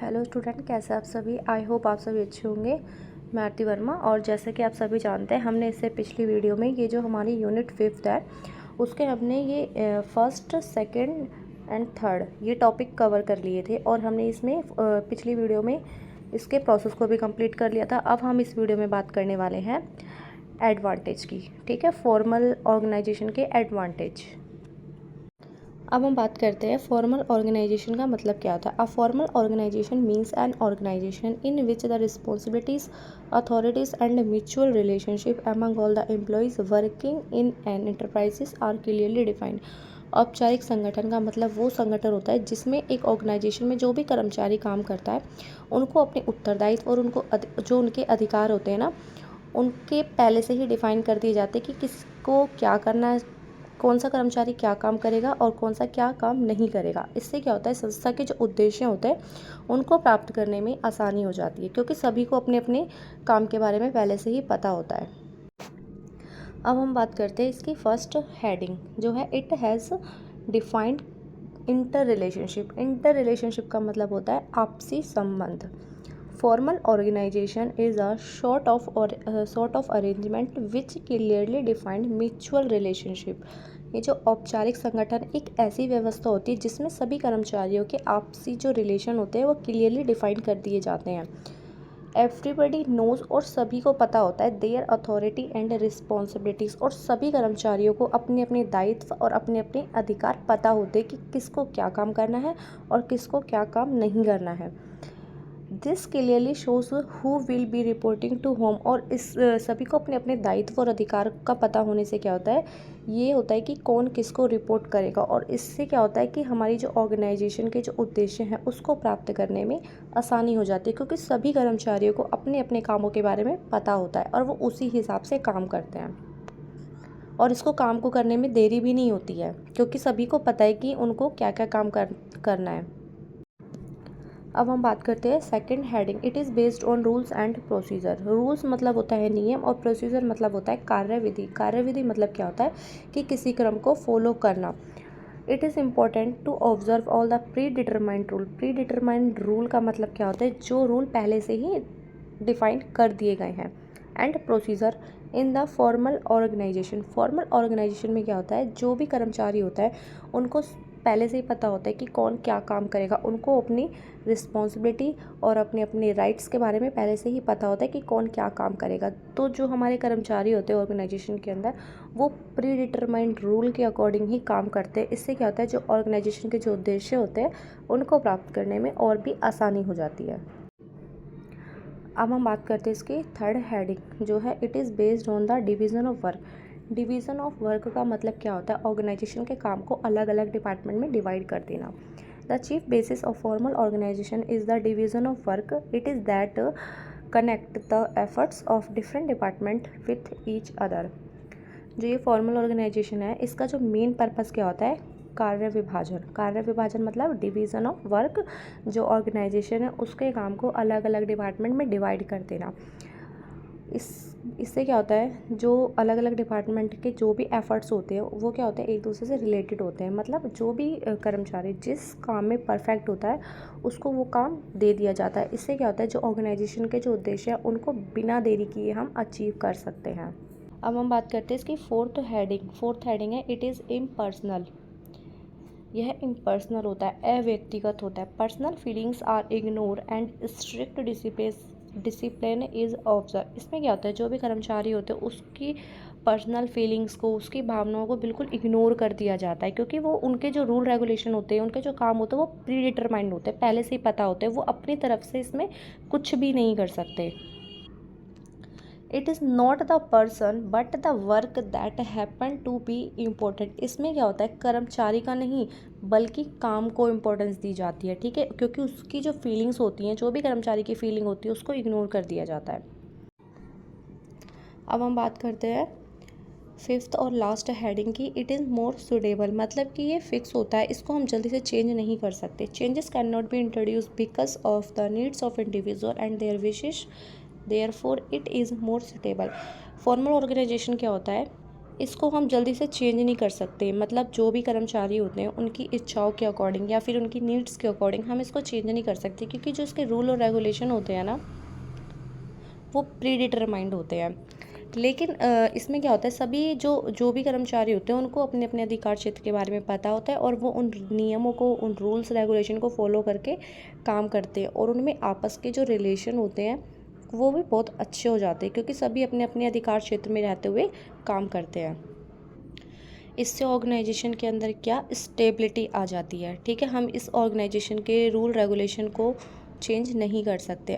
Hello student, कैसे आप सभी। आई होप आप सभी अच्छे होंगे। मैं आरती वर्मा। और जैसे कि आप सभी जानते हैं, हमने इससे पिछली वीडियो में ये जो हमारी यूनिट 5 है उसके हमने ये फर्स्ट, सेकंड एंड थर्ड ये टॉपिक कवर कर लिए थे और हमने इसमें पिछली वीडियो में इसके प्रोसेस को भी कंप्लीट कर लिया था। अब हम इस वीडियो में बात करने वाले हैं एडवांटेज की। ठीक है, फॉर्मल ऑर्गेनाइजेशन के एडवांटेज। अब हम बात करते हैं फॉर्मल ऑर्गेनाइजेशन का मतलब क्या होता है। A formal organisation means an organisation in which the responsibilities, authorities and mutual relationship among all the employees working in an enterprises are clearly defined. औपचारिक संगठन का मतलब वो संगठन होता है जिसमें एक ऑर्गेनाइजेशन में जो भी कर्मचारी काम करता है उनको अपने उत्तरदायित्व और उनको जो उनके अधिकार होते हैं ना, उनके पहले से ही डिफाइन कर दिए जाते हैं कि किसको क्या करना है, कौन सा कर्मचारी क्या काम करेगा और कौन सा क्या काम नहीं करेगा। इससे क्या होता है, संस्था के जो उद्देश्य होते हैं उनको प्राप्त करने में आसानी हो जाती है, क्योंकि सभी को अपने अपने काम के बारे में पहले से ही पता होता है। अब हम बात करते हैं इसकी फर्स्ट हेडिंग जो है, it has defined inter relationship. Inter relationship का मतलब होता है आपसी संबंध। Formal organisation is a sort of arrangement which clearly defined mutual relationship। ये जो औपचारिक संगठन एक ऐसी व्यवस्था होती है जिसमें सभी कर्मचारियों के आपसी जो रिलेशन होते हैं वो क्लियरली डिफाइन कर दिए जाते हैं। एवरीबडी नोज, और सभी को पता होता है देयर अथॉरिटी एंड रिस्पॉन्सिबिलिटीज़, और सभी कर्मचारियों को अपने अपने दायित्व और अपने अपने अधिकार पता होते हैं कि किसको क्या काम करना है और किसको क्या काम नहीं करना है। This clearly shows who will be reporting to whom. और इस सभी को अपने अपने दायित्व और अधिकार का पता होने से क्या होता है, ये होता है कि कौन किसको रिपोर्ट करेगा। और इससे क्या होता है कि हमारी जो ऑर्गेनाइजेशन के जो उद्देश्य हैं उसको प्राप्त करने में आसानी हो जाती है, क्योंकि सभी कर्मचारियों को अपने अपने कामों के बारे में पता होता है और वो उसी हिसाब से काम करते हैं। और इसको काम को करने में देरी भी नहीं होती है, क्योंकि सभी को पता है कि उनको क्या क्या काम करना है। अब हम बात करते हैं second heading, it is based on rules and procedure. Rules मतलब होता है नियम और प्रोसीजर मतलब होता है कार्यविधि। कार्यविधि मतलब क्या होता है कि किसी क्रम को फॉलो करना। It is important to observe all the predetermined rule. Predetermined rule का मतलब क्या होता है, जो रूल पहले से ही डिफाइन कर दिए गए हैं। And procedure in the formal organisation. Formal organisation में क्या होता है, जो भी कर्मचारी होता है उनको पहले से ही पता होता है कि कौन क्या काम करेगा। उनको अपनी रिस्पॉन्सिबिलिटी और अपने अपने राइट्स के बारे में पहले से ही पता होता है कि कौन क्या काम करेगा। तो जो हमारे कर्मचारी होते हैं ऑर्गेनाइजेशन के अंदर, वो प्री डिटरमाइंड रूल के अकॉर्डिंग ही काम करते हैं। इससे क्या होता है, जो ऑर्गेनाइजेशन के जो उद्देश्य होते हैं उनको प्राप्त करने में और भी आसानी हो जाती है। अब हम बात करते हैं इसकी थर्ड हेडिंग जो है, it is based on the division of work. Division of work का मतलब क्या होता है, ऑर्गेनाइजेशन के काम को अलग अलग डिपार्टमेंट में डिवाइड कर देना। The chief basis of formal organisation is the division of work. It is that connect the efforts of different department with each other. जो ये फॉर्मल ऑर्गेनाइजेशन है इसका जो मेन पर्पस क्या होता है, कार्य विभाजन। कार्य विभाजन मतलब डिवीज़न ऑफ वर्क। जो ऑर्गेनाइजेशन है उसके काम को अलग अलग डिपार्टमेंट में डिवाइड कर देना। इससे क्या होता है, जो अलग अलग डिपार्टमेंट के जो भी एफर्ट्स होते हैं वो क्या होते हैं, एक दूसरे से रिलेटेड होते हैं। मतलब जो भी कर्मचारी जिस काम में परफेक्ट होता है उसको वो काम दे दिया जाता है। इससे क्या होता है, जो ऑर्गेनाइजेशन के जो उद्देश्य हैं उनको बिना देरी किए हम अचीव कर सकते हैं। अब हम बात करते हैं इसकी फोर्थ हेडिंग। फोर्थ हेडिंग है, इट इज़ इम्पर्सनल। यह इम्पर्सनल होता है, अव्यक्तिगत होता है। Personal feelings are ignore and strict discipline is observe. इसमें क्या होता है, जो भी कर्मचारी होते हैं उसकी पर्सनल फीलिंग्स को, उसकी भावनाओं को बिल्कुल इग्नोर कर दिया जाता है, क्योंकि वो उनके जो रूल रेगुलेशन होते हैं, उनके जो काम होते हैं वो प्री डिटरमाइंड होते हैं, पहले से ही पता होते हैं। वो अपनी तरफ से इसमें कुछ भी नहीं कर सकते। It is not the person but the work that happen to be important. इसमें क्या होता है, कर्मचारी का नहीं बल्कि काम को इम्पोर्टेंस दी जाती है। ठीक है, क्योंकि उसकी जो फीलिंग्स होती हैं, जो भी कर्मचारी की फीलिंग होती है उसको इग्नोर कर दिया जाता है। अब हम बात करते हैं फिफ्थ और लास्ट हेडिंग की, इट इज़ मोर सुटेबल। मतलब कि ये फिक्स होता है, इसको हम जल्दी से चेंज नहीं कर सकते। Changes can not be introduce because of the needs of individual and their wishes, therefore it is more suitable. Formal organisation क्या होता है, इसको हम जल्दी से चेंज नहीं कर सकते। मतलब जो भी कर्मचारी होते हैं उनकी इच्छाओं के अकॉर्डिंग या फिर उनकी नीड्स के अकॉर्डिंग हम इसको चेंज नहीं कर सकते, क्योंकि जो इसके रूल और रेगुलेशन होते हैं ना, वो प्री डिटरमाइंड होते हैं। लेकिन इसमें क्या होता है, सभी जो भी कर्मचारी होते हैं उनको अपने अपने अधिकार क्षेत्र के बारे में पता होता है और वो उन नियमों को, उन रूल्स रेगुलेशन को फॉलो करके काम करते हैं, और उनमें आपस के जो रिलेशन होते हैं वो भी बहुत अच्छे हो जाते हैं, क्योंकि सभी अपने अपने अधिकार क्षेत्र में रहते हुए काम करते हैं। इससे ऑर्गेनाइजेशन के अंदर क्या स्टेबिलिटी आ जाती है। ठीक है, हम इस ऑर्गेनाइजेशन के रूल रेगुलेशन को चेंज नहीं कर सकते।